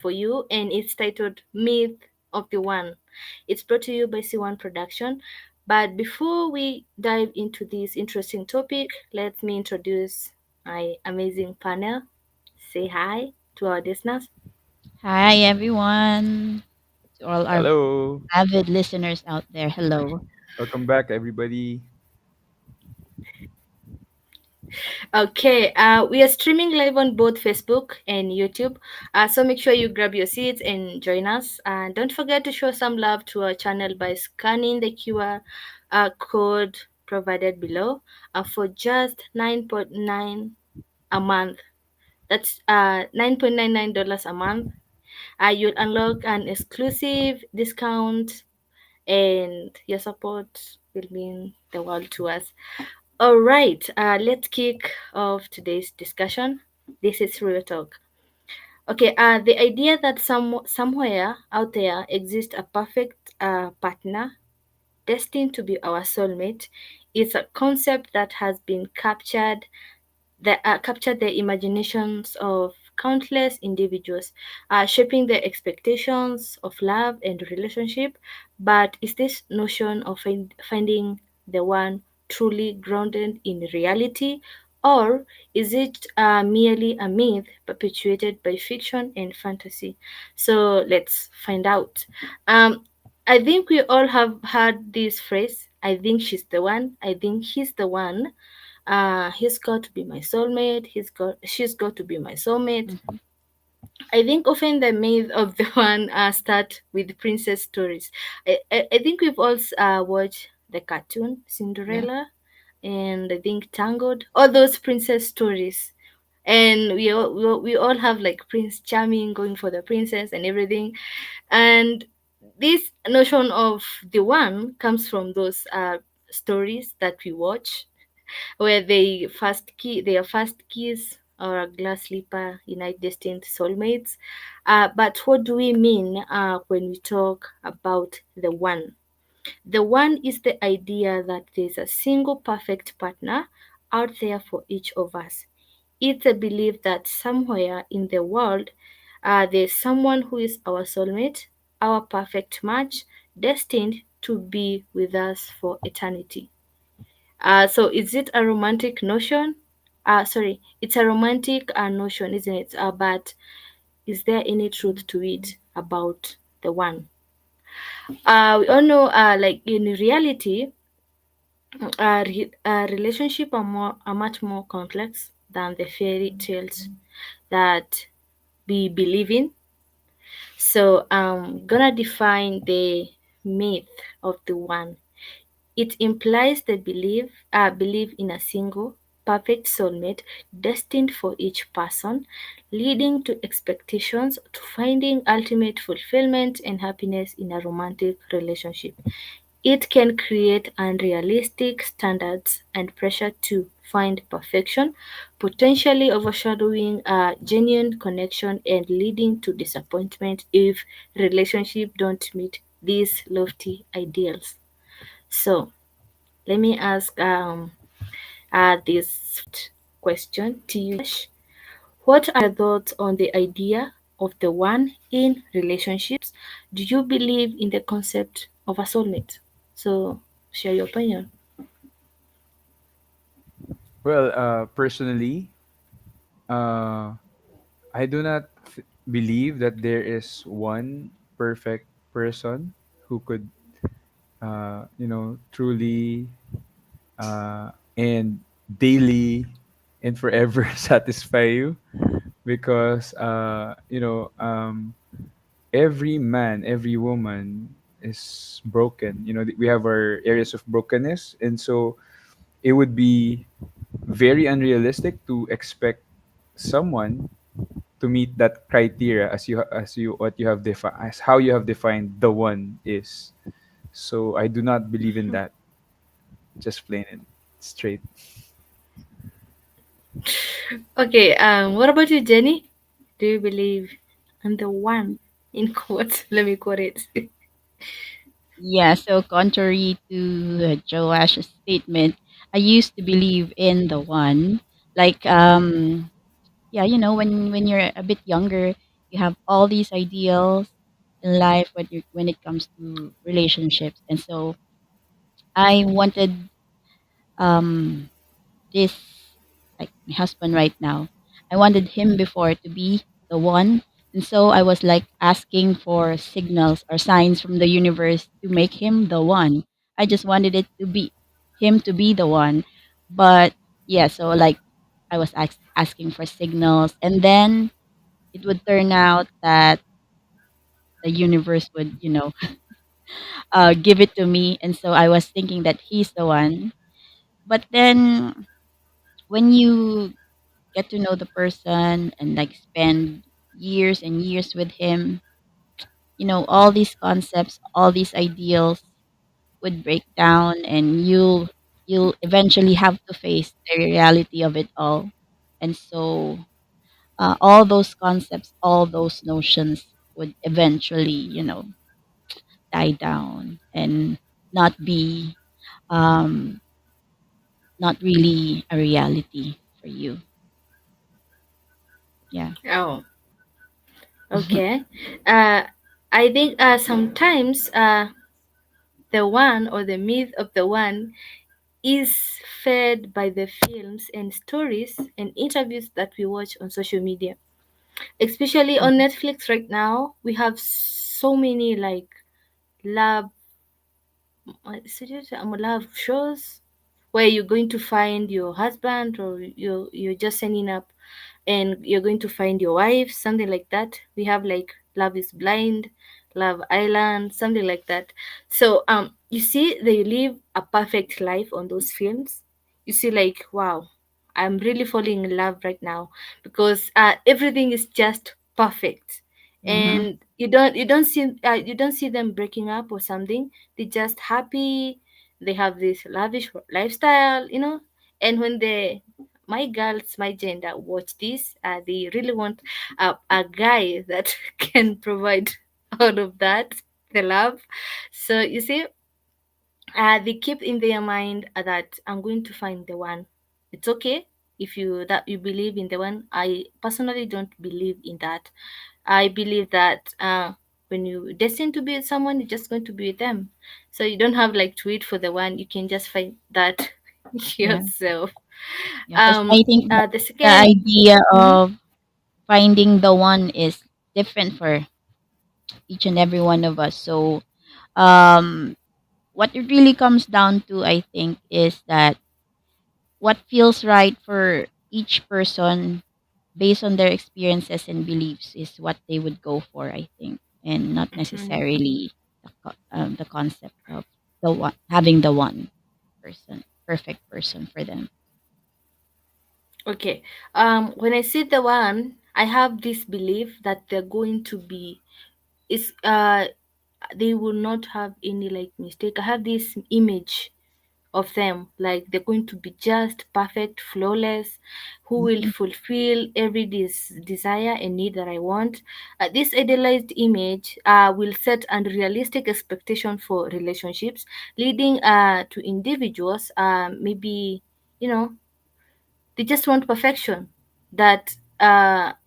for you, and it's titled Myth of the One. It's brought to you by C1 Production. But before we dive into this interesting topic, let me introduce my amazing panel. Say hi to our listeners. Hi, everyone. To all our Hello. avid listeners out there, hello. Welcome back, everybody. Okay, we are streaming live on both Facebook and YouTube. So make sure you grab your seats and join us. And don't forget to show some love to our channel by scanning the QR code provided below for just 9.9 a month. That's $9.99 a month. You'll unlock an exclusive discount, and your support will mean the world to us. All right, let's kick off today's discussion. This is Real Talk. Okay, the idea that somewhere out there exists a perfect partner destined to be our soulmate is a concept that has been captured the imaginations of countless individuals, shaping their expectations of love and relationship. But is this notion of finding the one truly grounded in reality, or is it merely a myth perpetuated by fiction and fantasy? So let's find out. Um, I think we all have heard this phrase. I think she's the one. I think he's the one. He's got to be my soulmate. She's got to be my soulmate. Mhm. I think often the myth of the one start with princess stories. I think we've all watched the cartoon Yeah. Cinderella, and I think Tangled, all those princess stories. And we all have like Prince Charming going for the princess and everything. And this notion of the one comes from those stories that we watch, where their first kiss or a glass slipper unite destined soulmates. But what do we mean when we talk about the one? The one is the idea that there's a single perfect partner out there for each of us. It's a belief that somewhere in the world there's someone who is our soulmate, our perfect match, destined to be with us for eternity. So is it a romantic notion? Sorry, it's a romantic notion, isn't it? But is there any truth to it about the one? We all know, like in reality, relationship are much more complex than the fairy tales that we believe in. So I'm gonna define the myth of the one. It implies the belief in a single, perfect soulmate destined for each person, leading to expectations to finding ultimate fulfillment and happiness in a romantic relationship. It can create unrealistic standards and pressure to find perfection, potentially overshadowing a genuine connection and leading to disappointment if relationships don't meet these lofty ideals. So, let me ask this question to you. What are your thoughts on the idea of the one in relationships? Do you believe in the concept of a soulmate? So, share your opinion. Well, personally, uh, I do not believe that there is one perfect person who could, truly and daily and forever satisfy you because, every man, every woman is broken. We have our areas of brokenness. And so it would be very unrealistic to expect someone to meet that criteria as you what you have defined as how you have defined the one is. So I do not believe in that, just plain and straight. Okay, what about you, Jenny? Do you believe in the one in quotes? Let me quote it. Yeah, so contrary to Joash's statement, I used to believe in the one. Like, yeah, when you're a bit younger, You have all these ideals in life when it comes to relationships. And so I wanted um this, like my husband right now. I wanted him before to be the one. And so I was like asking for signals or signs from the universe to make him the one. I just wanted it to be him to be the one. But yeah, so like I was asking for signals, and then it would turn out that the universe would, give it to me. And so I was thinking that he's the one. But then when you get to know the person and like spend years and years with him, all these concepts, all these ideals would break down, and you'll eventually have to face the reality of it all. And so all those concepts, all those notions would eventually, die down and not be um not really a reality for you. Yeah. Oh, okay. Uh, I think sometimes the one or the myth of the one is fed by the films and stories and interviews that we watch on social media. Especially on Mhm. Netflix right now, we have so many like love, love shows where you're going to find your husband, or you're just signing up and you're going to find your wife, something like that. We have like Love is Blind, Love Island, something like that. So you see they live a perfect life on those films. You see like, wow, I'm really falling in love right now because everything is just perfect. Mhm. And you don't see them breaking up or something. They're just happy. They have this lavish lifestyle. And when they my girls, my gender, watch this. They really want a guy that can provide all of that, the love. So you see, they keep in their mind that I'm going to find the one. It's okay if you believe in the one. I personally don't believe in that. I believe that when you destined to be with someone, you're just going to be with them. So you don't have like to wait for the one. You can just find that Yeah. yourself. Yeah, because I think The the second. idea Mhm. of finding the one is different for each and every one of us. So, um, what it really comes down to, I think, is that what feels right for each person based on their experiences and beliefs is what they would go for, I think, and not Mhm. necessarily the concept of the one having the one person, perfect person for them. Okay. When I see the one, I have this belief that they're going to be is they will not have any like mistake. I have this image of them like they're going to be just perfect, flawless, who will Mhm. fulfill every desire and need that I want. This idealized image will set unrealistic expectation for relationships, leading to individuals maybe you know they just want perfection that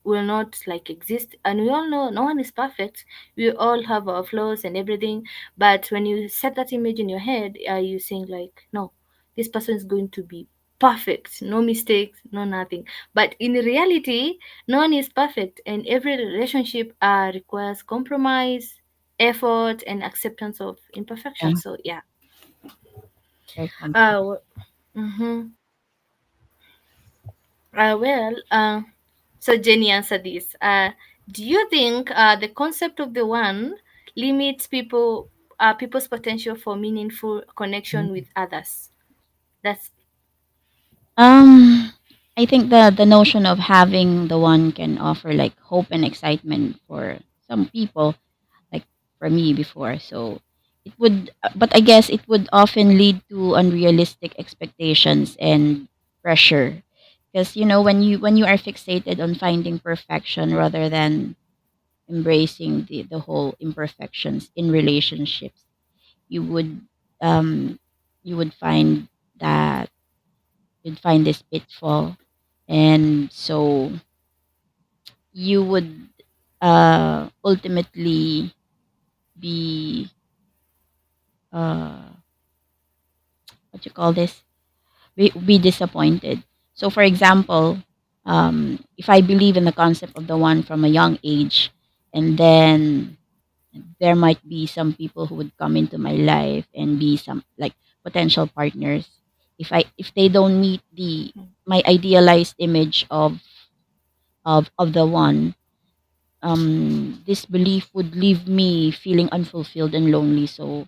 will not like exist. And we all know no one is perfect. We all have our flaws and everything. But when you set that image in your head, you think like, no, this person is going to be perfect, no mistakes, no nothing. But in reality, no one is perfect, and every relationship requires compromise, effort, and acceptance of Yeah, imperfection. So yeah. very Uh, comfortable. mm-hmm. Well, so Jenny, answer this. Do you think the concept of the one limits people's potential for meaningful connection with others? That's Um, I think the notion of having the one can offer like hope and excitement for some people, like for me before. So it would, but I guess it would often lead to unrealistic expectations and pressure, because when you are fixated on finding perfection rather than embracing the whole imperfections in relationships, you would um you would find that you'd find this pitfall. And so you would ultimately be uh what you call this, be disappointed. So for example, if I believe in the concept of the one from a young age, and then there might be some people who would come into my life and be some like potential partners, if they don't meet the my idealized image of the one, this belief would leave me feeling unfulfilled and lonely. So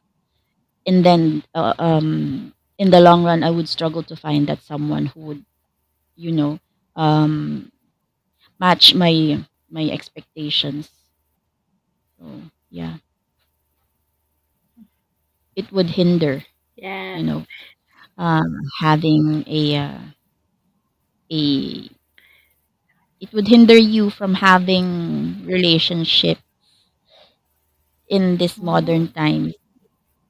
and then in the long run I would struggle to find that someone who would, you know, um match my expectations. So yeah, it would hinder, Yeah. you know, having a it would hinder you from having relationship in this modern Mm. times,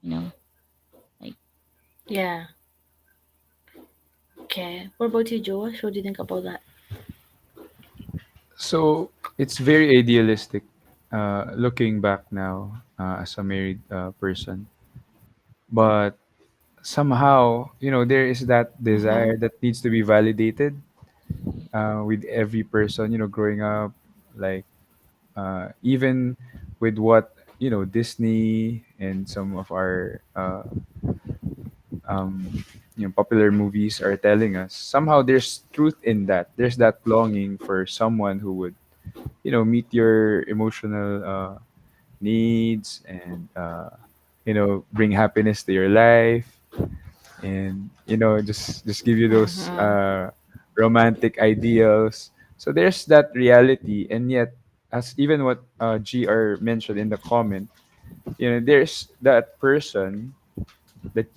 you know, like Yeah. Okay. What about you, Josh? What do you think about that? So it's very idealistic. Looking back now, as a married person, but somehow, there is that Mm-hmm. desire that needs to be validated with every person, growing up, like even with what Disney and some of our um, popular movies are telling us. Somehow there's truth in that. There's that longing for someone who would meet your emotional needs, and bring happiness to your life, and just give you those Mm-hmm. romantic ideals. So there's that reality, and yet, as even what GR mentioned in the comment, there's that person that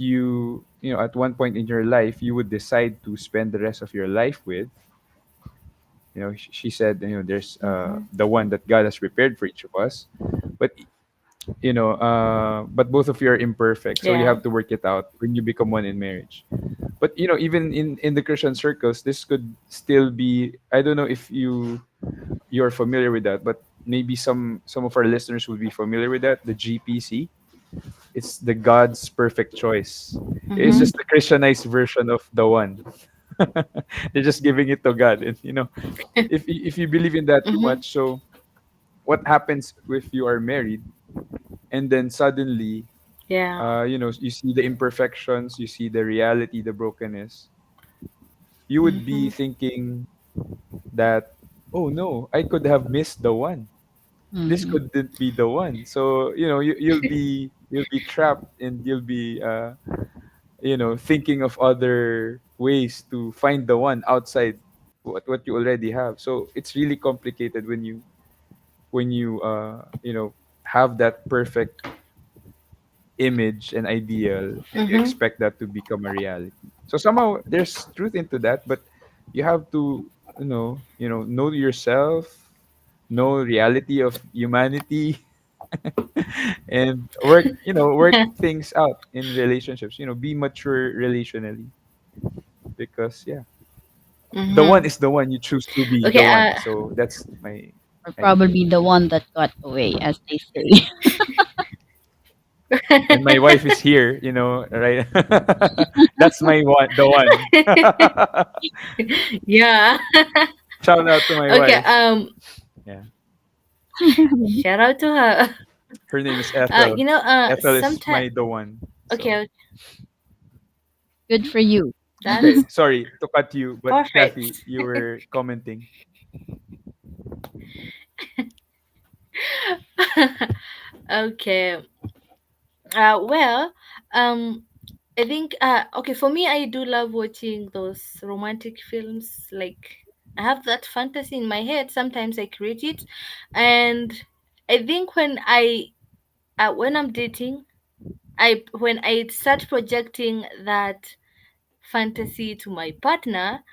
at one point in your life you would decide to spend the rest of your life with. She said, there's Mm-hmm. the one that God has prepared for each of us, but but both of you are imperfect, so you Yeah. have to work it out when you become one in marriage. But even in the Christian circles, this could still be, I don't know if you're familiar with that, but maybe some of our listeners would be familiar with that, the GPC. It's the God's perfect choice. It's Mm-hmm. just the Christianized version of the one. They're just giving it to God, and if you believe in that too Mm-hmm. much, so what happens if you are married and then suddenly, Yeah. you see the imperfections, you see the reality, the brokenness, you would be Mm-hmm. thinking that, oh no, I could have missed the one. This mhm, couldn't be the one. So you'll be trapped, and you'll be thinking of other ways to find the one outside what you already have. So it's really complicated when you have that perfect image and ideal, and you Mm-hmm. expect that to become a reality. So somehow there's truth into that, but you have to know yourself, know reality of humanity, and work things out in relationships. Be mature relationally, because yeah, the one Mm-hmm. is the one, you choose to be Okay. the one. So that's my or idea. probably the one that got away, as they say. And my wife is here, right? That's my one, the one. Yeah. Shout out to my Okay. wife. Yeah. Shout out to her. Her name is Ethel. Ethel is Sometimes. my the one. So, Okay. Good for you. okay, That's sorry to cut you, but perfect. Kathy, you were commenting. Okay. Well, um, I think okay, for me I do love watching those romantic films. Like I have that fantasy in my head. Sometimes I create it, and I think when I'm dating, I when I start projecting that fantasy to my partner,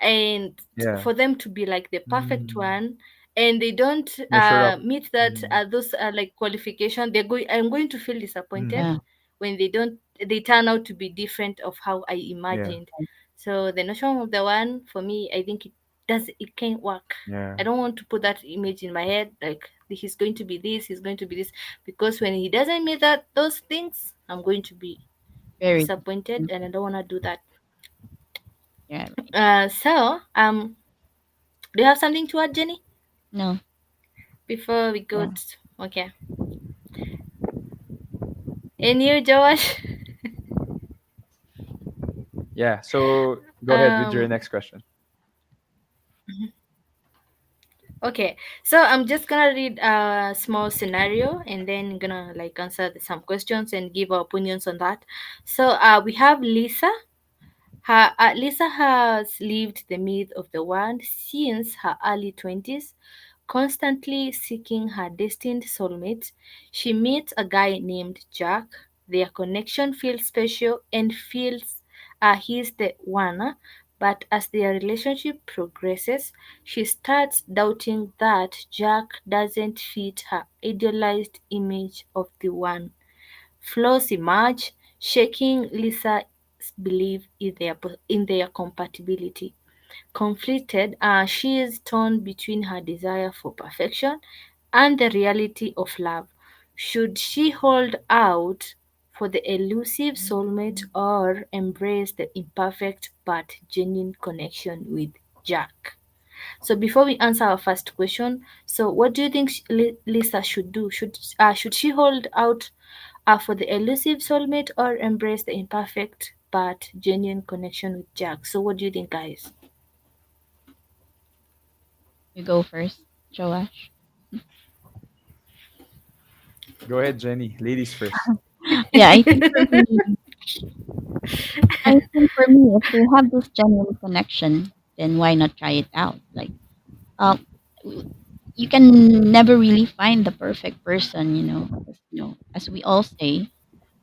and Yeah. for them to be like the perfect Mm, one, and they don't measure up. meet that Mm, those like qualification, I'm going to feel mm, disappointed Yeah. when they turn out to be different of how I yeah. imagined. So the notion of the one, for me, I think it can't work. Yeah. I don't want to put that image in my head, like he's going to be this, he's going to be this, because when he doesn't meet that those things, I'm going to be Very disappointed, disappointed. and I don't want to do that. Yeah, right. So do you have something to add, Jenny, No, before we go yeah. to, okay, and you, Josh? Yeah. So go ahead with your um next question. Okay, so I'm just gonna read a small scenario and then gonna like answer some questions and give our opinions on that. So we have Lisa. Lisa has lived the myth of the world since her early 20s, constantly seeking her destined soulmate. She meets a guy named Jack. Their connection feels special and feels he's the one. But as their relationship progresses, she starts doubting that Jack doesn't fit her idealized image of the one. Flaws emerge, shaking Lisa's belief in their compatibility. Conflicted, she is torn between her desire for perfection and the reality of love. Should she hold out for the elusive soulmate or embrace the imperfect but genuine connection with Jack? So before we answer our first question, so what do you think Lisa should do? Should she hold out for the elusive soulmate or embrace the imperfect but genuine connection with Jack? So what do you think, guys? You go first, Joash. Go ahead, Jenny. Ladies first. Yeah, I think for me, if they have this genuine connection, then why not try it out? Like, um, w- you can never really find the perfect person, you know. 'Cause, you know, as we all say,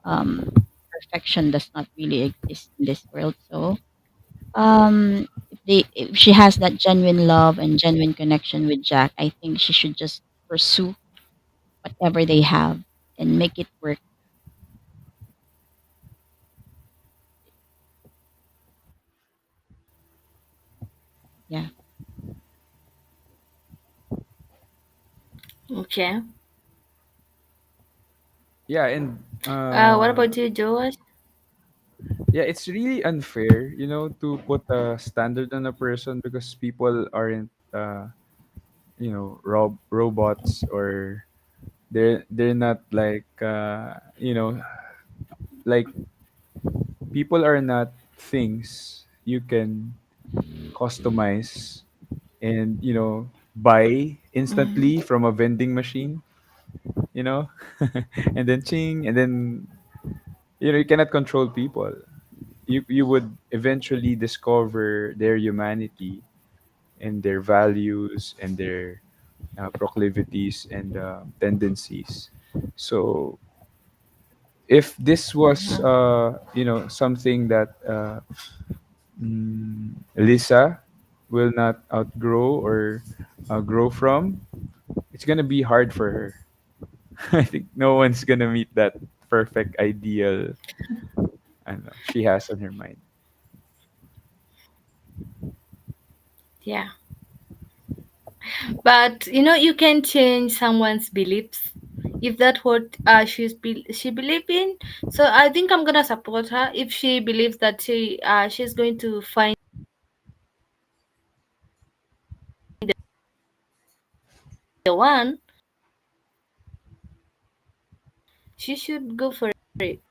um, perfection does not really exist in this world. So, if she has that genuine love and genuine connection with Jack, I think she should just pursue whatever they have and make it work. Yeah. Okay. Yeah, and What about you, Josh? yeah, it's really unfair, to put a standard on a person because people aren't, robots, or they're not like, like people are not things you can customize and buy Mm-hmm. instantly from a vending machine, you know, and then ching, and then you cannot control people. You would eventually discover their humanity and their values and their proclivities and tendencies. So if this was Mm-hmm. something that Lisa will not outgrow or grow from, it's gonna be hard for her. I think no one's gonna meet that perfect ideal, I don't know, she has on her mind. Yeah. But you can change someone's beliefs if that's what she believe in. So I think I'm gonna support her if she believes that she's going to find the one. She should go for it.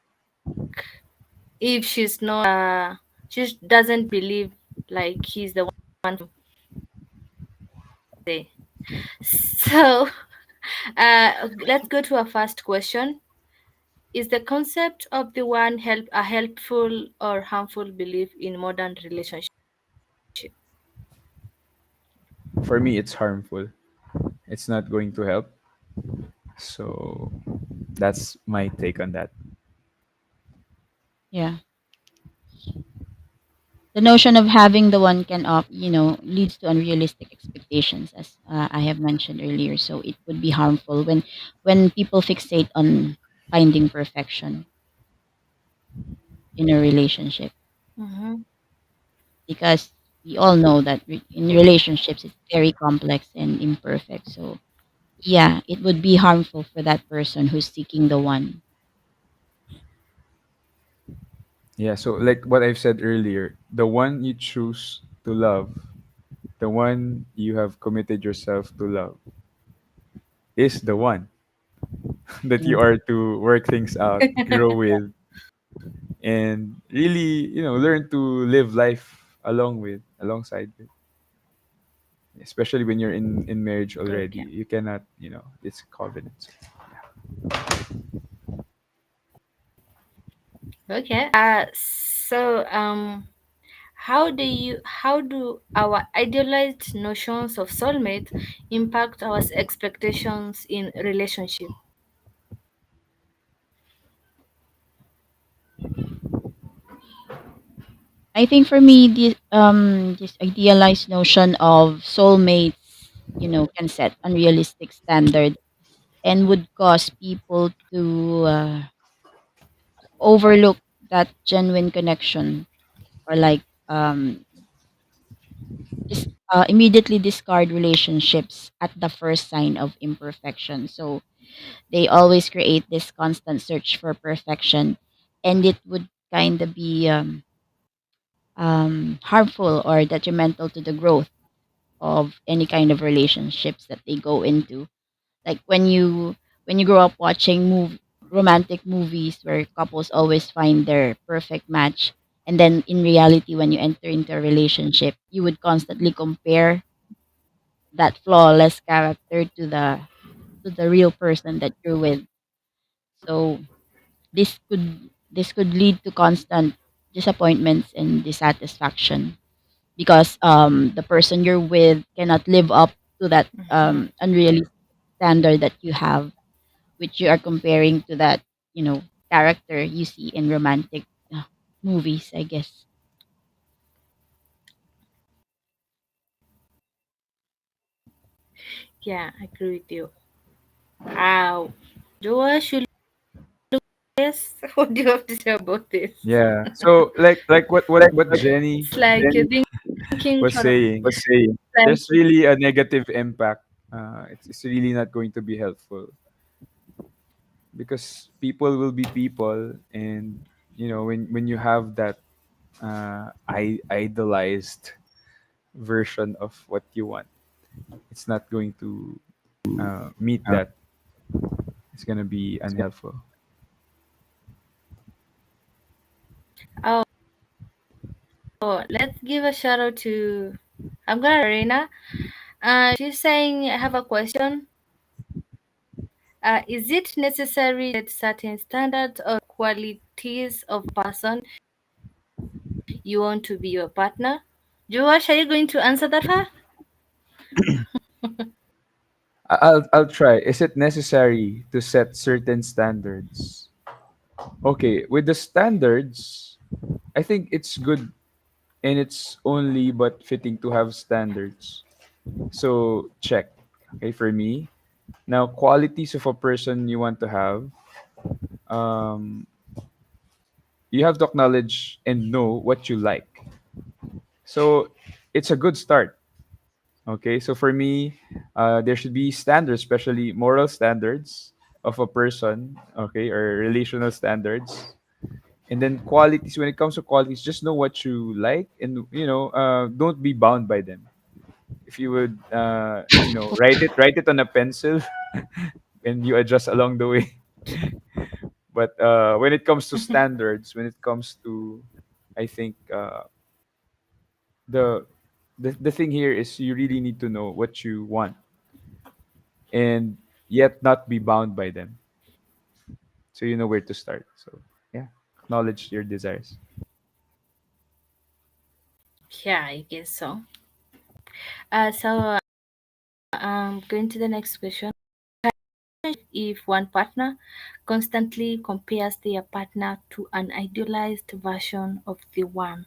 If she's not, she doesn't believe like he's the one from say. So let's go to our first question. Is the concept of the one a helpful or harmful belief in modern relationship? For me, it's harmful. It's not going to help. So that's my take on that. Yeah. The notion of having the one can up, leads to unrealistic expectations, as I have mentioned earlier. So it would be harmful when people fixate on finding perfection in a relationship Mm-hmm. because we all know that in relationships it's very complex and imperfect. So yeah, it would be harmful for that person who's seeking the one. Yeah, so like what I've said earlier, the one you choose to love, the one you have committed yourself to love, is the one that you are to work things out, grow with, and really, learn to live life alongside with. Especially when you're in marriage already, Okay. you cannot, it's covenants. Okay. How do our idealized notions of soulmate impact our expectations in relationship? I think for me, this idealized notion of soulmates, can set unrealistic standards and would cause people to overlook that genuine connection, or like immediately discard relationships at the first sign of imperfection. So they always create this constant search for perfection, and it would kind of be harmful or detrimental to the growth of any kind of relationships that they go into. Like when you grow up watching romantic movies where couples always find their perfect match, and then in reality when you enter into a relationship, you would constantly compare that flawless character to the real person that you're with. So this could lead to constant disappointments and dissatisfaction because the person you're with cannot live up to that Mhm. unrealistic standard that you have, which you are comparing to that, character you see in romantic movies, I guess. Yeah, I agree with you. Wow. Joa, should this? What do you have to say about this? Yeah, so like what Jenny It's like you're thinking was for a saying, there's really a negative impact. It's really not going to be helpful because people will be people, and when you have that idealized version of what you want, it's not going to meet that. It's gonna be unhelpful. let's give a shout out to Arena. She's saying, I have a question. Is it necessary that certain standards or qualities of person you want to be your partner? Joash, are you going to answer that her? I'll try. Is it necessary to set certain standards? Okay, with the standards, I think it's good, and it's only but fitting to have standards. So check. Okay, for me. Now, qualities of a person you want to have, um, you have to acknowledge and know what you like. So it's a good start. Okay, so for me, there should be standards, especially moral standards of a person, okay, or relational standards. And then qualities, when it comes to qualities, just know what you like, and don't be bound by them. If you would, write it on a pencil, and you adjust along the way. But when it comes to standards, when it comes to, I think the, the thing here is you really need to know what you want, and yet not be bound by them, so you know where to start. So yeah, acknowledge your desires. Yeah, I guess so. Going to the next question. If one partner constantly compares their partner to an idealized version of the one.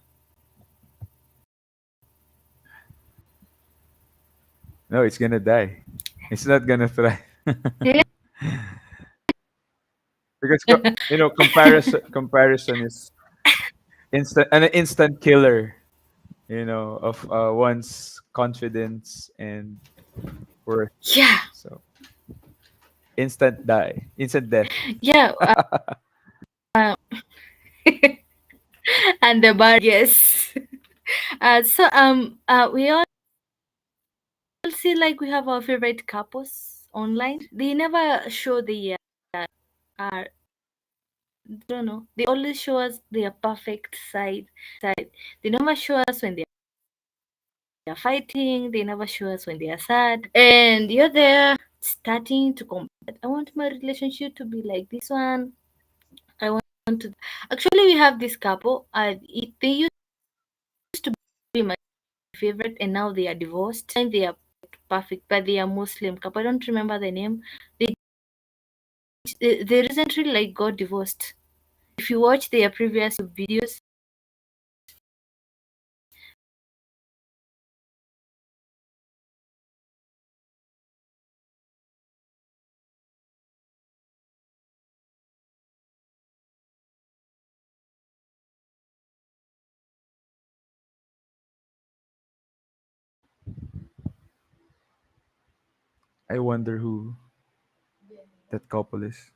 No, it's gonna die. It's not gonna thrive. Because comparison is an instant killer. of one's confidence and worth. Yeah, So instant death. yeah. Uh, and the bar, yes. We all see like we have our favorite couples online. They never show the uh, don't know. They always show us their perfect side. They never show us when they are fighting. They never show us when they are sad. And you're there starting to compare. I want my relationship to be like this one. I want to. Actually, we have this couple. They used to be my favorite, and now they are divorced. And they are perfect, but they are Muslim couple. I don't remember the name. They they recently like got divorced. If you watch their previous videos, I wonder who that couple is.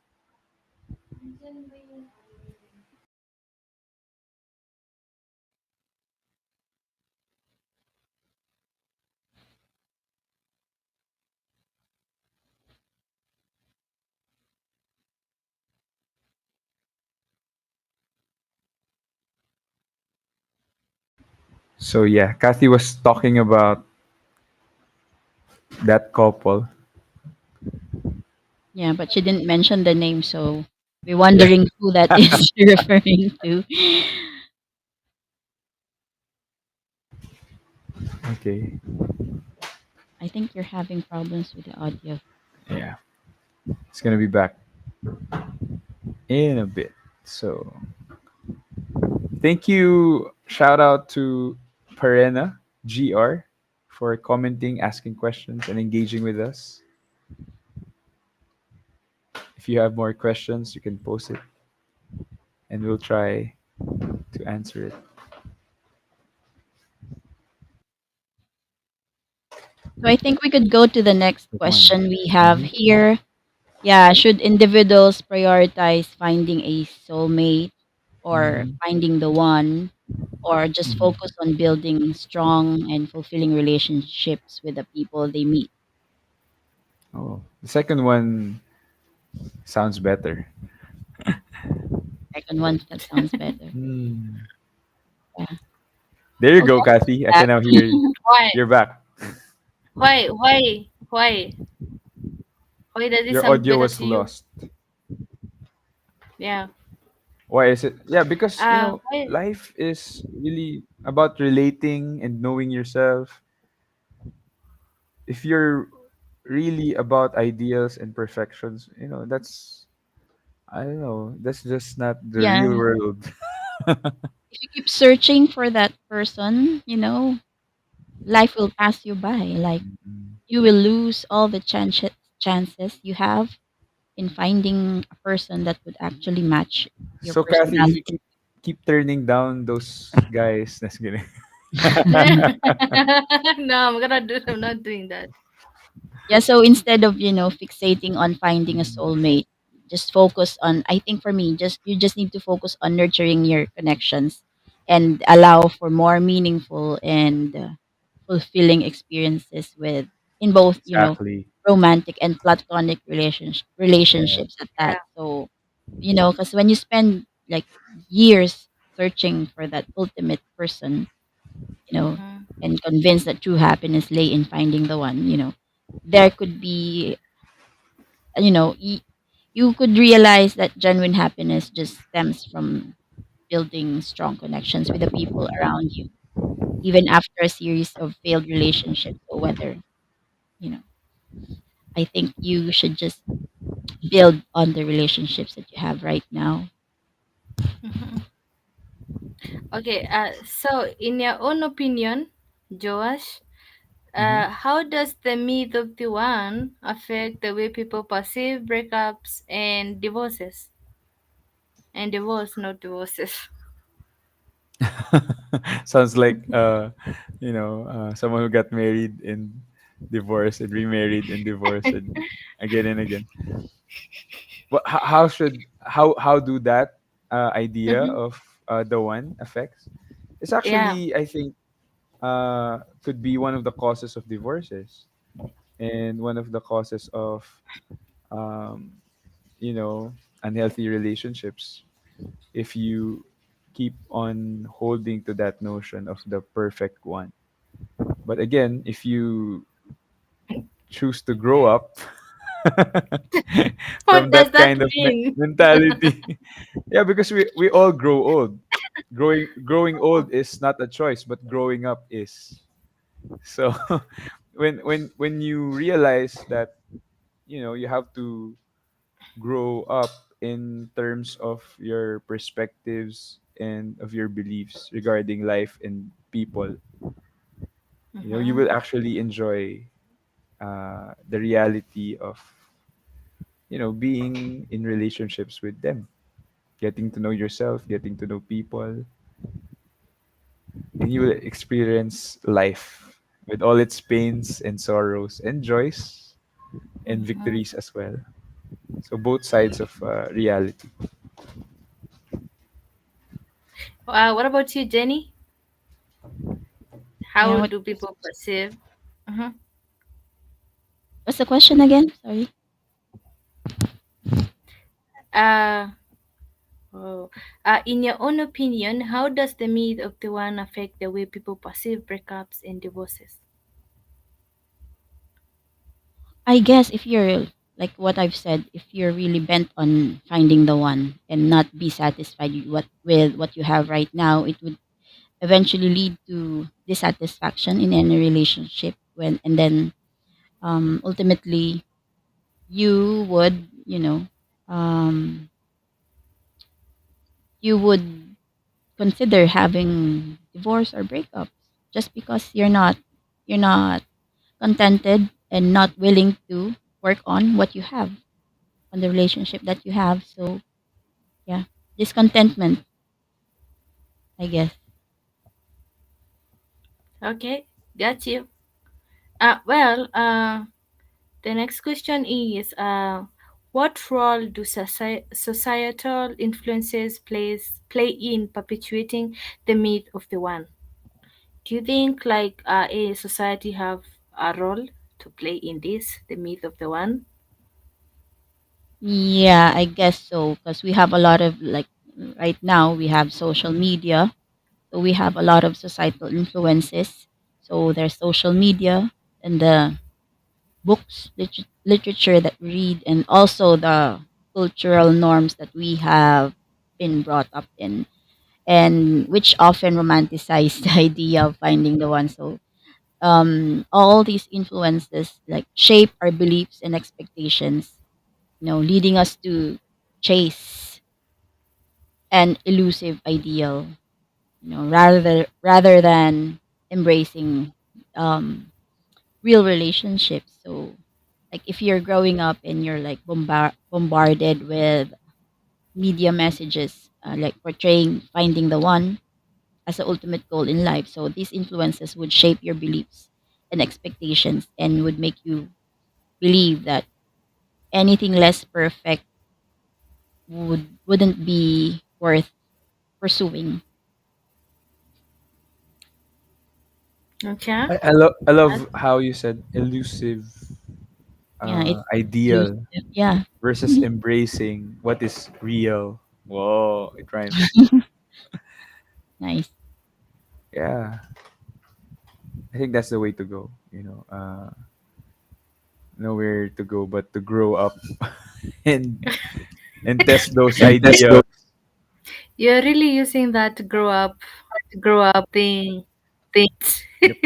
So yeah, Kathy was talking about that couple. Yeah, but she didn't mention the name, so we're Yeah. wondering who that is she referring to. Okay. I think you're having problems with the audio. Yeah. It's gonna be back in a bit. So thank you. Shout out to Perena GR for commenting, asking questions, and engaging with us. If you have more questions, you can post it and we'll try to answer it. So I think we could go to the next The one. question we have Mm-hmm. here. Yeah, should individuals prioritize finding a soulmate or Mm-hmm. finding the one, or just Mm-hmm. focus on building strong and fulfilling relationships with the people they meet? Oh, the second one sounds better. Second one, that sounds better. Hmm. Yeah. There you Okay, go, Kathy. I back. can now hear you. why, You're back. why does it Your sound audio better was to you? lost. Yeah. Why is it? Yeah, because Why? life is really about relating and knowing yourself. If you're really about ideals and perfections, that's I don't know, that's just not the Yeah. real world. If you keep searching for that person, life will pass you by. Like, Mm. you will lose all the chances you have in finding a person that would actually match your So Kathy, if you personality. keep turning down those guys, that's gonna. No, I'm not doing that. Yeah, so instead of, fixating on finding a soulmate, just focus on, I think for me, just you just need to focus on nurturing your connections and allow for more meaningful and fulfilling experiences with in both, Exactly. romantic and platonic Yeah. relationships at Yeah. that. So, because when you spend like years searching for that ultimate person, you know, Hmm. and convinced that true happiness lay in finding the one, there could be, you could realize that genuine happiness just stems from building strong connections with the people around you, even after a series of failed relationships. So whether, you know, I think you should just build on the relationships that you have right now. Okay. So in your own opinion, Joash, Hmm. how does the myth of the one affect the way people perceive breakups and divorces? And divorce, not divorces. Sounds like someone who got married and divorced and remarried and divorced and again. But how do that idea Mm-hmm. of the one affects? It's Yeah. actually, I think, could be one of the causes of divorces, and one of the causes of um, you know unhealthy relationships, if you keep on holding to that notion of the perfect one. But again, if you choose to grow up What from does that that kind of mean? mentality, yeah, because we all grow old. Growing old is not a choice, but growing up is. So when you realize that you have to grow up in terms of your perspectives and of your beliefs regarding life and people, you Mm-hmm. will actually enjoy the reality of being in relationships with them, getting to know yourself, getting to know people, and you will experience life with all its pains and sorrows and joys and Mm-hmm. victories as well. So both sides of reality. What about you, Jenny? Yeah, How do people perceive? Mm-hmm. what's the question again? Sorry. Uh, oh, in your own opinion, how does the myth of the one affect the way people perceive breakups and divorces? I guess if you're like what I've said, if you're really bent on finding the one and not be satisfied with what you have right now, it would eventually lead to dissatisfaction in any relationship and then ultimately you would um, you would consider having divorce or breakups just because you're not contented and not willing to work on what you have on the relationship that you have. So yeah, discontentment, I guess. Okay, got you. Well, the next question is, what role do societal influences play in perpetuating the myth of the one? Do you think like a society have a role to play in this, the myth of the one? Yeah, I guess so because we have a lot of like right now we have social media, so we have a lot of societal influences. So there's social media and the books, literature that we read, and also the cultural norms that we have been brought up in, and which often romanticize the idea of finding the one. So all these influences like shape our beliefs and expectations, leading us to chase an elusive ideal, rather than embracing um, real relationships. So, like if you're growing up and you're like bombarded with media messages, like portraying finding the one as the ultimate goal in life, so these influences would shape your beliefs and expectations and would make you believe that anything less perfect wouldn't be worth pursuing. Okay. I love how you said elusive Yeah, it's elusive. ideal Yeah. versus embracing what is real. Whoa, it rhymes. Nice. Yeah, I think that's the way to go. Nowhere to go but to grow up and test those And test ideas. those. You're really using that grow up thing. Things. Yep,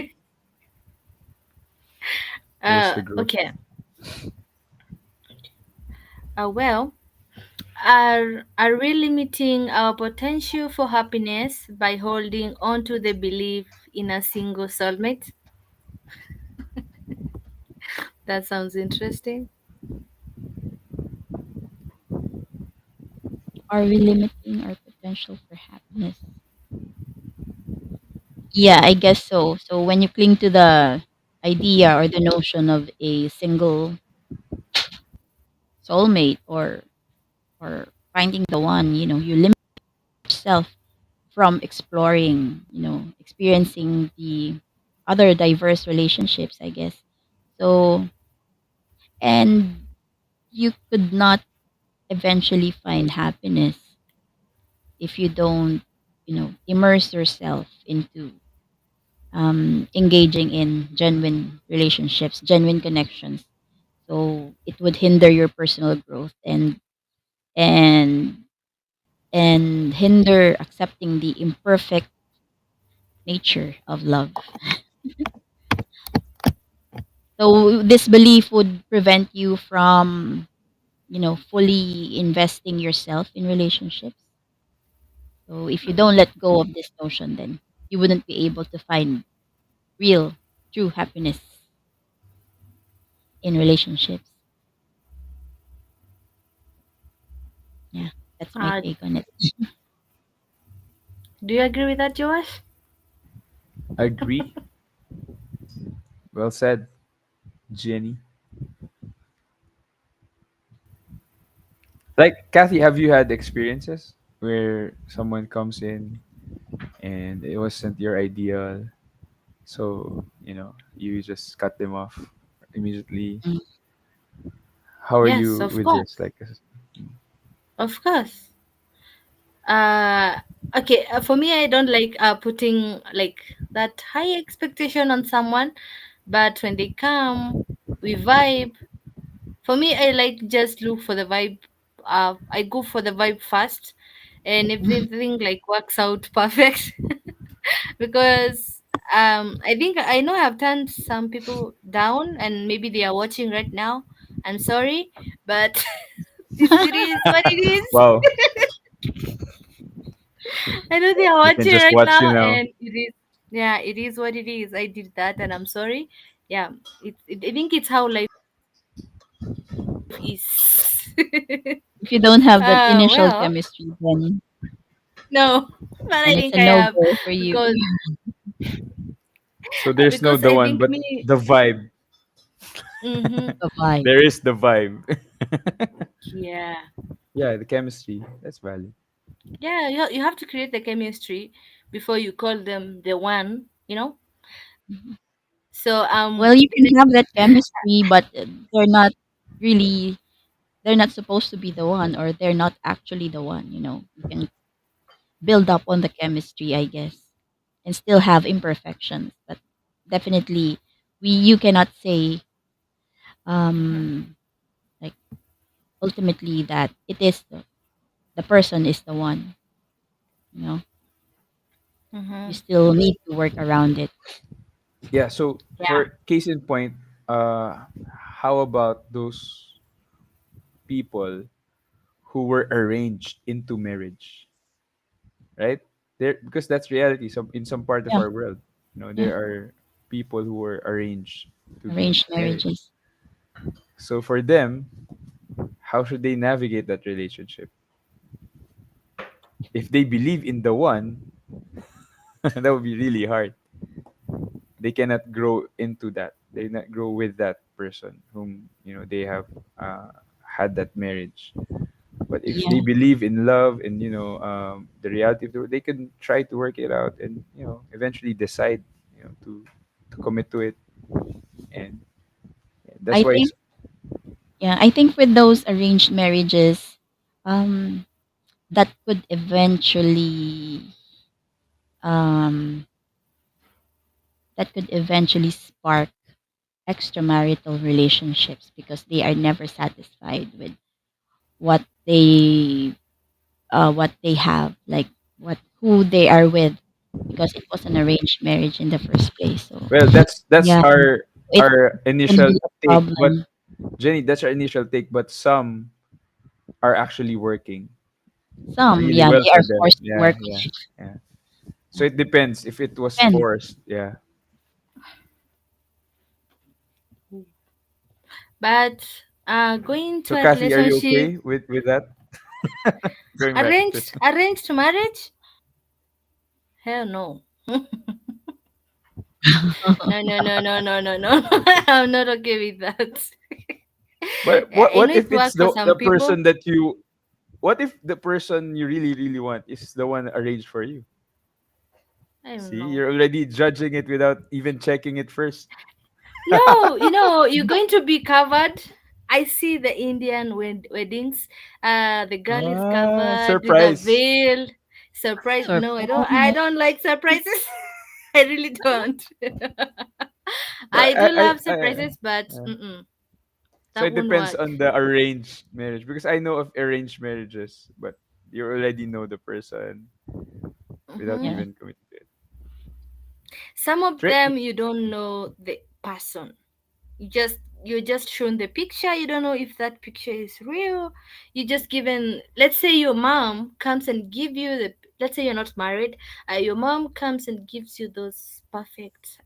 here's the growth. Okay. Well, are we limiting our potential for happiness by holding on to the belief in a single soulmate? That sounds interesting. Are we limiting our potential for happiness? Yeah, I guess so. So when you cling to the idea or the notion of a single soulmate or finding the one, you limit yourself from exploring, experiencing the other diverse relationships, I guess. So, and you could not eventually find happiness if you don't, immerse yourself into engaging in genuine relationships, genuine connections. So it would hinder your personal growth and and hinder accepting the imperfect nature of love. So this belief would prevent you from, fully investing yourself in relationships. So if you don't let go of this notion, then you wouldn't be able to find real, true happiness in relationships. Yeah, that's my Uh, take on it. do you agree with that, Joash? Agree. Well said, Jenny. Like Kathy, have you had experiences where someone comes in and it wasn't your ideal, so you just cut them off immediately? Mm. How are Yes, you of with this? course. Like, Of course. Uh, okay, for me, I don't like putting like that high expectation on someone, but when they come, we vibe. For me, I like just look for the vibe. I go for the vibe first, and if everything like works out perfect, because I think I know I've turned some people down, and maybe they are watching right now. I'm sorry, but this it is what it is. wow, I know they are you can watching just right watch, now, and it is, yeah, it is what it is. I did that, and I'm sorry. Yeah, I think it's how life is. If you don't have that initial Well, chemistry, then no, but I it's think a I no have, go for you. because so there's no the I one, think but me. the vibe. Mm-hmm, The vibe. There is the vibe. yeah, Yeah, the chemistry. That's valid. yeah. You have to create the chemistry before you call them the one. Mhm. So Well, you can have that chemistry, but they're not really, they're not supposed to be the one, or they're not actually the one. You can build up on the chemistry, I guess, and still have imperfections. But definitely, you cannot say um like ultimately that it is the person is the one. You know, you mm-hmm, still need to work around it. Yeah. So yeah. for case in point, uh, how about those people who were arranged into marriage, right? There, because that's reality. Some in some part of Yeah, our world, yeah. there are people who were arranged to get Arranged married. marriages. So for them, how should they navigate that relationship? If they believe in the one, that would be really hard. They cannot grow into that. They not grow with that person whom they have had that marriage. But if Yeah, they believe in love and the reality of they can try to work it out and eventually decide to commit to it. And yeah, that's I why think it's yeah, I think with those arranged marriages, um, that could eventually um, spark extramarital relationships because they are never satisfied with what they have, like what who they are with, because it was an arranged marriage in the first place. So well, that's yeah, it our can initial be a take, but problem. Jenny, that's our initial take, but some are actually working Some, really yeah, well they are for them. forced to Yeah, work on yeah, it. yeah. So it depends if it was Depends. forced. Yeah. But going to So a Kathy, are you relationship, okay with that? Going back to arranged marriage? Hell no. No, no, no, no, no, no, no. I'm not okay with that. But I what know if it it's works for the some people. person that you what if the person you really want is the one arranged for you? I don't See, know. you're already judging it without even checking it first. No, you're going to be covered. I see the Indian weddings. The girl is Ah, covered with a surprise. veil. Surprise? No, I don't. I Surprise. don't like surprises. I really don't. But I do love I surprises, but uh, so that it won't depends work. on the arranged marriage because I know of arranged marriages, but you already know the person without Hmm. Yeah. even committing to it. Some of Trick. them you don't know the person. You just shown the picture, you don't know if that picture is real. You just given, let's say your mom comes and give you the, let's say you're not married, your mom comes and gives you those perfect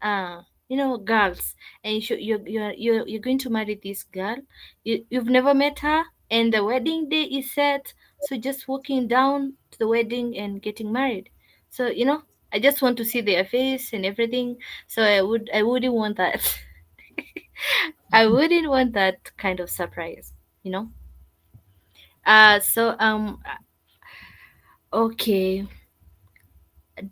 girls, and you're going to marry this girl. You've never met her, and the wedding day is set, so just walking down to the wedding and getting married. So I just want to see their face and everything. So I wouldn't want that. I wouldn't want that kind of surprise, you know. Okay.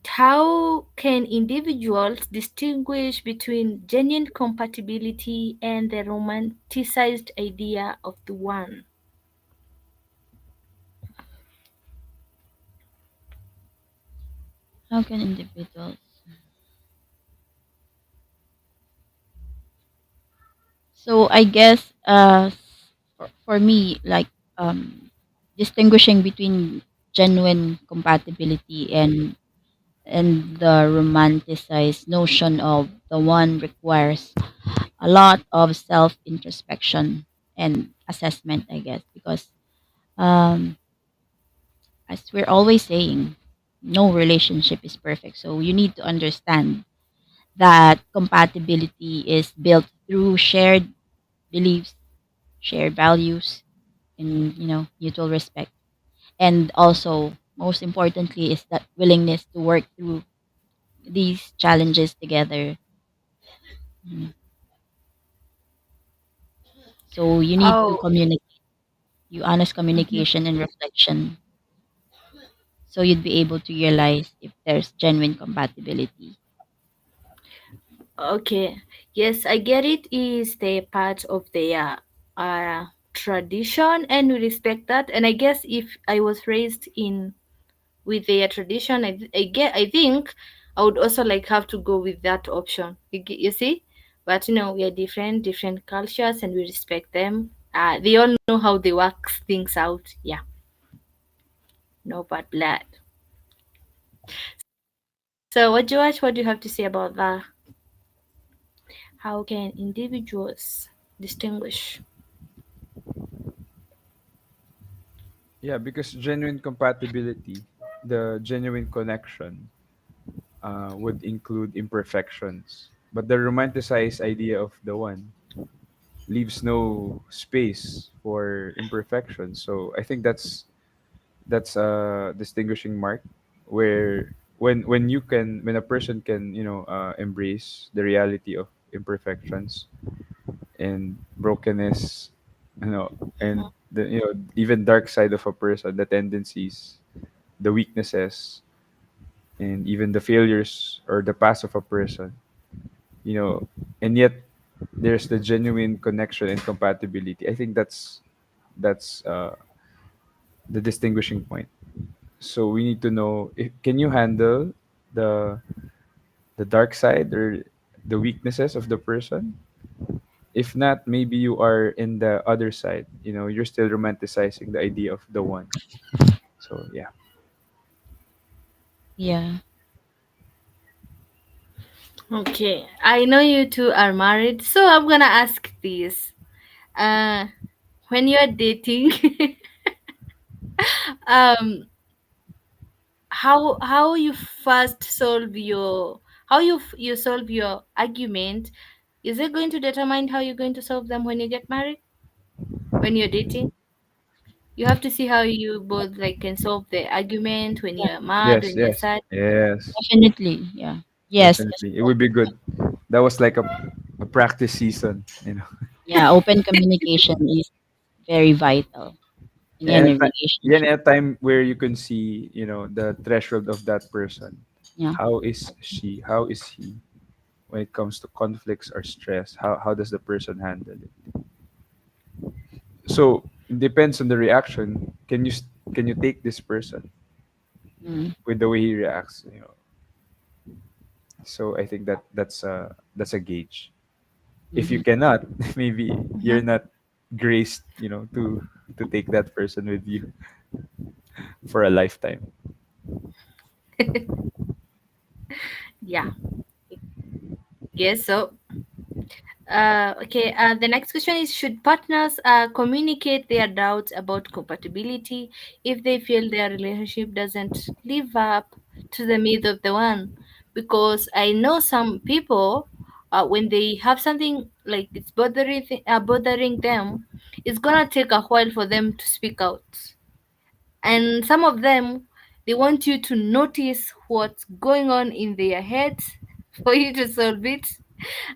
How can individuals distinguish between genuine compatibility and the romanticized idea of the one? How can individuals? So I guess for me, like distinguishing between genuine compatibility and the romanticized notion of the one requires a lot of self introspection and assessment, I guess, because um, as we're always saying, no relationship is perfect. So you need to understand that compatibility is built through shared beliefs, shared values, and mutual respect. And also, most importantly, is that willingness to work through these challenges together. Mm. So you need to Oh, communicate, you honest mhm. communication and reflection, so you'd be able to realize if there's genuine compatibility. Okay. Yes, I get it. Is the part of their tradition, and we respect that. And I guess if I was raised in with their tradition, I think I would also like have to go with that option. You see, but we are different cultures, and we respect them. They all know how they work things out. Yeah, no bad blood. So, George, what do you have to say about that? How can individuals distinguish? Yeah, because genuine compatibility, the genuine connection, would include imperfections. But the romanticized idea of the one leaves no space for imperfections. So I think that's a distinguishing mark where when a person can embrace the reality of imperfections and brokenness, and the even dark side of a person, the tendencies, the weaknesses, and even the failures or the past of a person, you know and yet there's the genuine connection and compatibility. I think that's the distinguishing point. So we need to know, if can you handle the the dark side or the weaknesses of the person. If not, maybe you are in the other side, you're still romanticizing the idea of the one. So yeah. Yeah. Okay, I know you two are married, so I'm gonna ask this. Uh, when you're dating, um, how you first solve your how you solve your argument, is it going to determine how you're going to solve them when you get married? When you're dating, you have to see how you both like can solve the argument when Yeah. you're mad, Yes, when you're yes, sad. yes. Definitely. Yeah. Yes, just Definitely, it would be good. That was like a practice season, you know. yeah, open communication is very vital in And any yeah, and relationship. a time where you can see, the threshold of that person. Yeah. How is she? How is he when it comes to conflicts or stress? How does the person handle it? So it depends on the reaction. Can you take this person Mm. with the way he reacts? So I think that's a gauge. If you Mhm. cannot, maybe Mhm. you're not graced, to take that person with you for a lifetime. Yeah, guess so. Okay, the next question is: should partners communicate their doubts about compatibility if they feel their relationship doesn't live up to the myth of the one? Because I know some people, when they have something like it's bothering them, it's gonna take a while for them to speak out. And some of them, they want you to notice what's going on in their heads for you to solve it.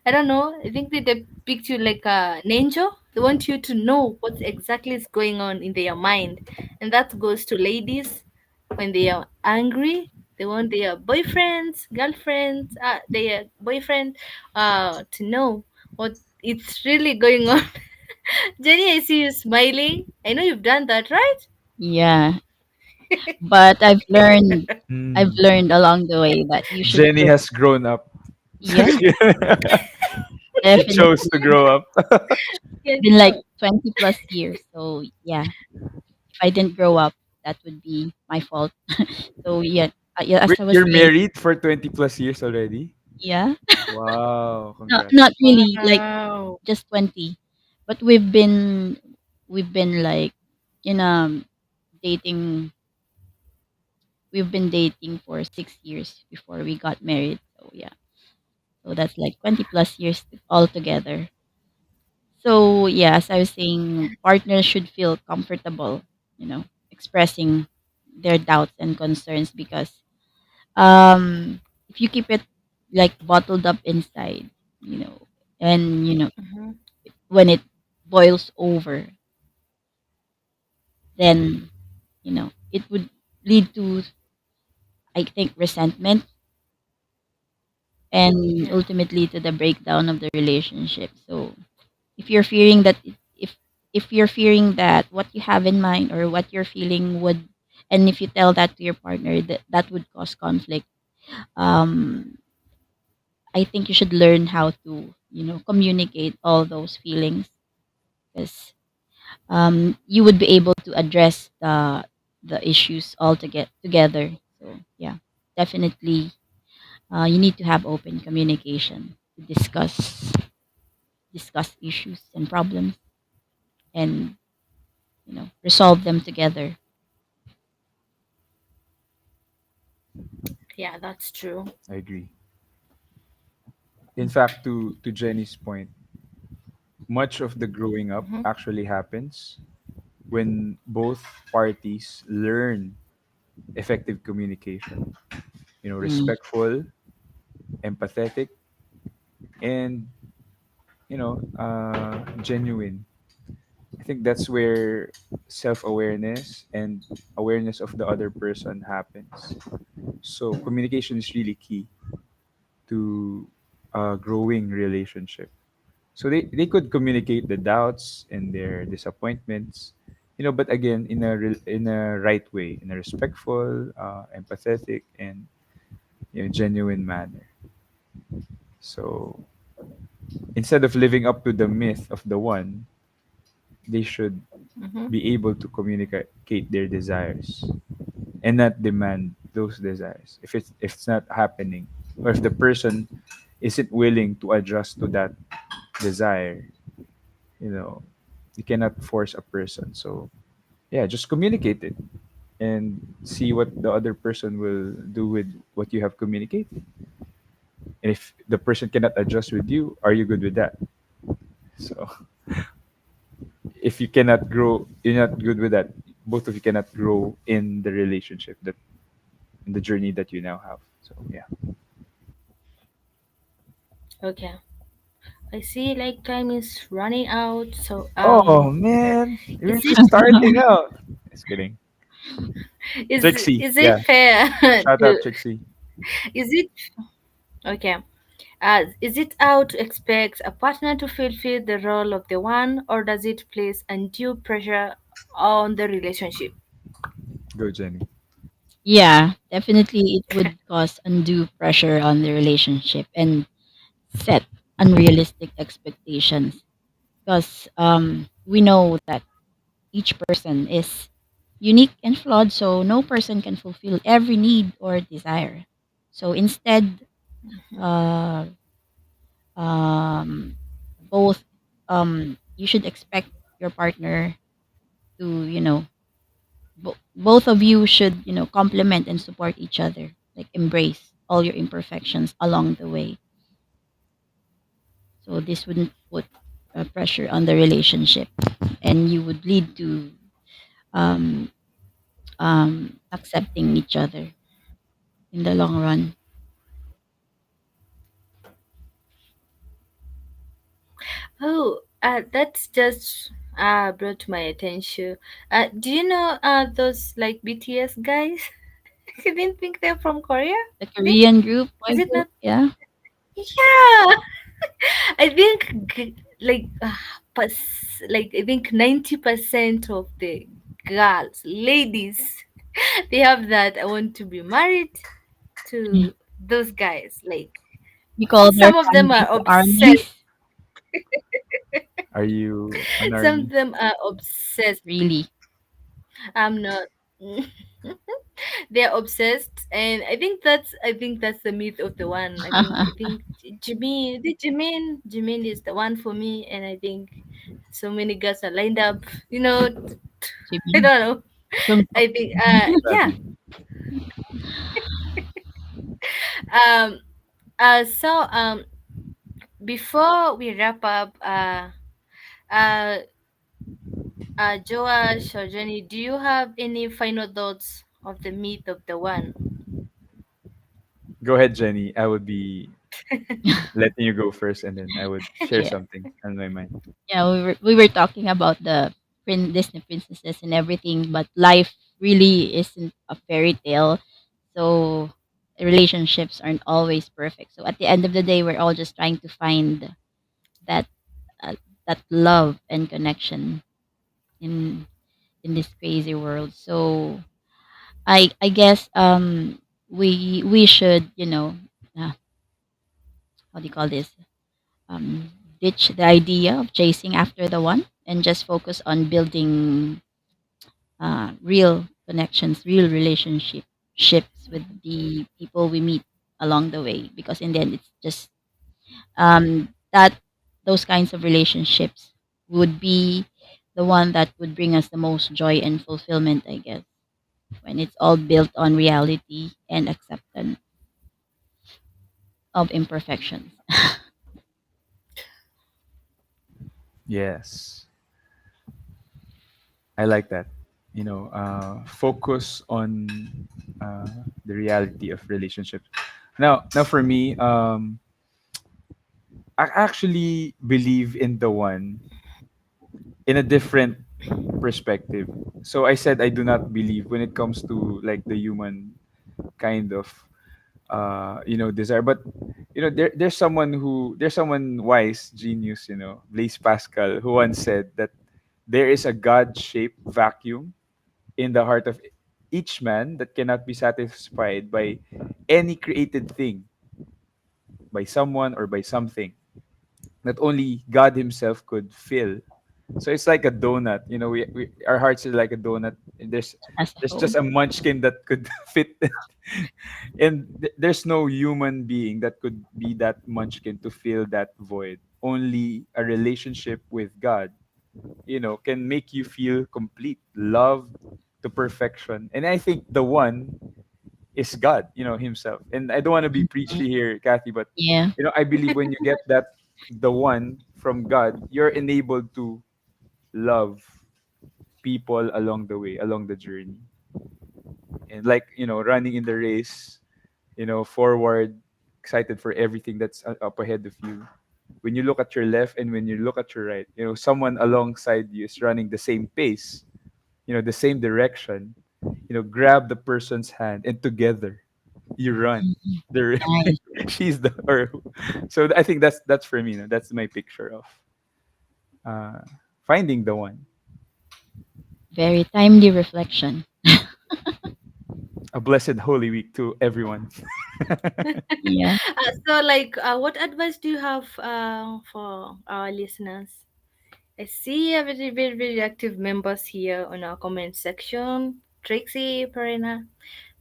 I don't know. I think they depict you like a ninja. They want you to know what exactly is going on in their mind. And that goes to ladies when they are angry. They want their boyfriends, girlfriends, their boyfriend to know what it's really going on. Jenny, I see you smiling. I know you've done that, right? Yeah, but I've Hmm. learned along the way that you should Jenny feel has grown up. yeah, She chose to definitely. grow up. Yes, Been like sir. 20 plus years. So yeah, if I didn't grow up, that would be my fault. So yeah, yeah, as Wait, I was you're saying, married for 20 plus years already? yeah, Wow, not congrats. really like Wow. just 20, but we've been like in dating. We've been dating for 6 years before we got married. So yeah, so that's like 20 plus years altogether. So yeah, as I was saying, partners should feel comfortable, expressing their doubts and concerns because if you keep it like bottled up inside, you know, and Mhm. when it boils over, then it would lead to, I think, resentment and Yeah. ultimately to the breakdown of the relationship. So if you're fearing that if you're fearing that what you have in mind or what you're feeling would, and if you tell that to your partner, that would cause conflict, um I think you should learn how to communicate all those feelings because you would be able to address the issues all together. So yeah, definitely, you need to have open communication to discuss issues and problems and resolve them together. Yeah, that's true. I agree. In fact, to Jenny's point, much of the growing up Hmm. actually happens when both parties learn effective communication. Mm, Respectful, empathetic, and genuine. I think that's where self-awareness and awareness of the other person happens. So communication is really key to a growing relationship. So they could communicate the doubts and their disappointments, but again in a right way, in a respectful, empathetic, and genuine manner. So instead of living up to the myth of the one, they should Hmm. be able to communicate their desires and not demand those desires. If it's not happening, or if the person isn't willing to adjust to that desire, you know, you cannot force a person. So yeah, just communicate it and see what the other person will do with what you have communicated. And if the person cannot adjust with you, are you good with that? So if you cannot grow, you're not good with that. Both of you cannot grow in the relationship, that in the journey that you now have. So yeah. Okay. I see like time is running out. So Oh man, you're is it just starting out. Just kidding. Trixie, is it yeah. fair Shout out to Trixie. is it okay? Is it out to expect a partner to fulfill the role of the one, or does it place undue pressure on the relationship? Go Jenny. Yeah, definitely it would cause undue pressure on the relationship and set unrealistic expectations because we know that each person is unique and flawed, so no person can fulfill every need or desire. So instead, uh, um, both you should expect your partner to, both of you should, complement and support each other, like embrace all your imperfections along the way. So this wouldn't put pressure on the relationship, and you would lead to um, accepting each other in the long run. Oh, that's just brought to my attention. Do you know those like BTS guys? I didn't think they're from Korea. The I think Korean group, boy is it group, not? yeah, Yeah, I think like I think 90% of the girls, ladies, they have that. I want to be married yeah. to those guys. Like We call their some of fan them are base obsessed. armies. Are you an Some of army? them are obsessed. Really. I'm not. They're obsessed, and I think that's the myth of the one. I think Jimin is the one for me, and I think so many girls are lined up. I Jimmy. don't know. Jungkook. I think yeah. Sadly. Um so before we wrap up, uh Joash or Jenny, do you have any final thoughts of the myth of the one? Go ahead, Jenny. I would be letting you go first, and then I would share Yeah. something on my mind. Yeah, we were talking about the Disney princesses and everything, but life really isn't a fairy tale. So relationships aren't always perfect. So at the end of the day, we're all just trying to find that uh, that love and connection in this crazy world. So I guess we should, uh, what do you call this? Um, ditch the idea of chasing after the one and just focus on building real connections, real relationships with the people we meet along the way. Because in the end, it's just that those kinds of relationships would be the one that would bring us the most joy and fulfillment, I guess, when it's all built on reality and acceptance of imperfections. Yes, I like that. Focus on uh, the reality of relationships. Now for me, I actually believe in the one in a different perspective. So I said I do not believe when it comes to like the human kind of desire, but there's someone wise genius, Blaise Pascal, who once said that there is a God-shaped vacuum in the heart of each man that cannot be satisfied by any created thing, by someone or by something that only God Himself could fill. So it's like a donut. We our hearts are like a donut. And As a there's whole. just a munchkin that could fit it. And there's no human being that could be that munchkin to fill that void. Only a relationship with God, can make you feel complete, loved to perfection. And I think the one is God, Himself. And I don't want to be Mhm. preachy here, Kathy, but Yeah, I believe when you get that the one from God, you're enabled to love people along the way, along the journey. And like, running in the race, forward. excited for everything that's up ahead of you. When you look at your left and when you look at your right, someone alongside you is running the same pace, the same direction. Grab the person's hand and together you run. Mhm. The Nice. she's the or so I think that's for me. No? That's my picture of uh, finding the one. Very timely reflection. A blessed Holy Week to everyone. Yeah. So, what advice do you have for our listeners? I see a very, very, very active members here on our comment section. Trixie, Perina.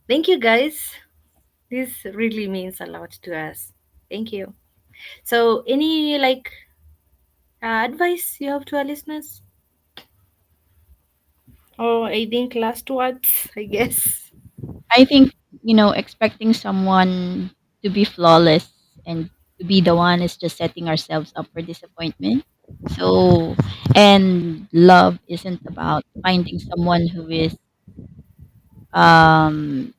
Thank you, guys. This really means a lot to us. Thank you. So, any advice you have to our listeners? Or I think last words, I guess. I think, expecting someone to be flawless and to be the one is just setting ourselves up for disappointment. So, and love isn't about finding someone um,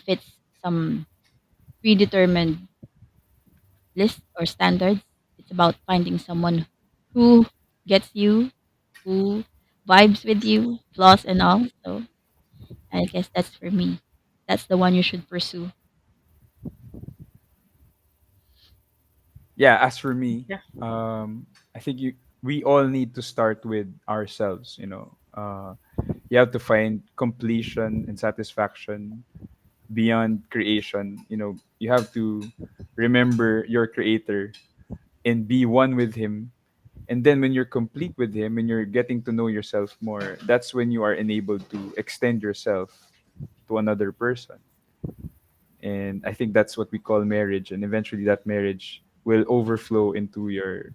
fits some predetermined list or standards. It's about finding someone who gets you, who vibes with you, flaws and all. So, I guess that's for me. That's the one you should pursue. Yeah, as for me, Yeah. I think we all need to start with ourselves. You have to find completion and satisfaction beyond creation. You have to remember your creator and be one with him. And then when you're complete with him and you're getting to know yourself more, that's when you are enabled to extend yourself to another person. And I think that's what we call marriage. And eventually that marriage will overflow into your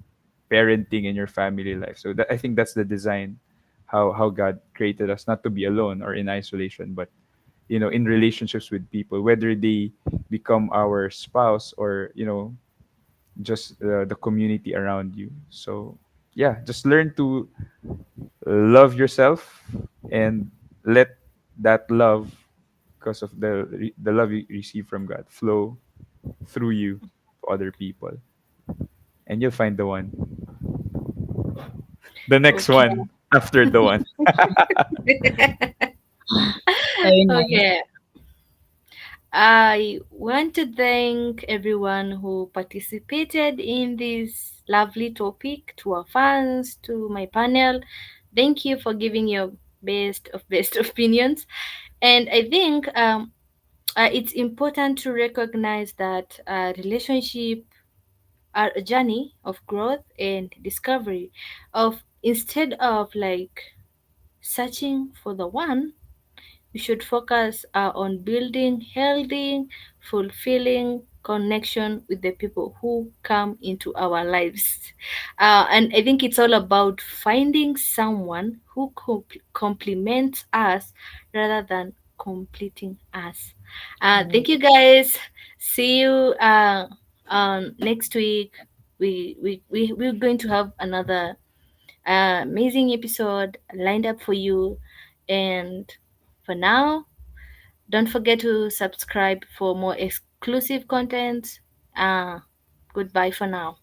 parenting and your family life. So I think that's the design, how God created us, not to be alone or in isolation, but in relationships with people, whether they become our spouse or just the community around you. So yeah, just learn to love yourself and let that love, because of the love you receive from God, flow through you to other people, and you'll find the one, the next Okay. one after the one. Very nice. Okay. I want to thank everyone who participated in this lovely topic, to our fans, to my panel. Thank you for giving your best of best opinions. And I think it's important to recognize that relationship are a journey of growth and discovery. Of instead of searching for the one, we should focus on building healthy, fulfilling connection with the people who come into our lives. And I think it's all about finding someone who complements us rather than completing us. Right. Thank you, guys. See you next week. We're going to have another amazing episode lined up for you. And for now, don't forget to subscribe for more exclusive content. Uh, Goodbye for now.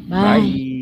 Bye. Bye.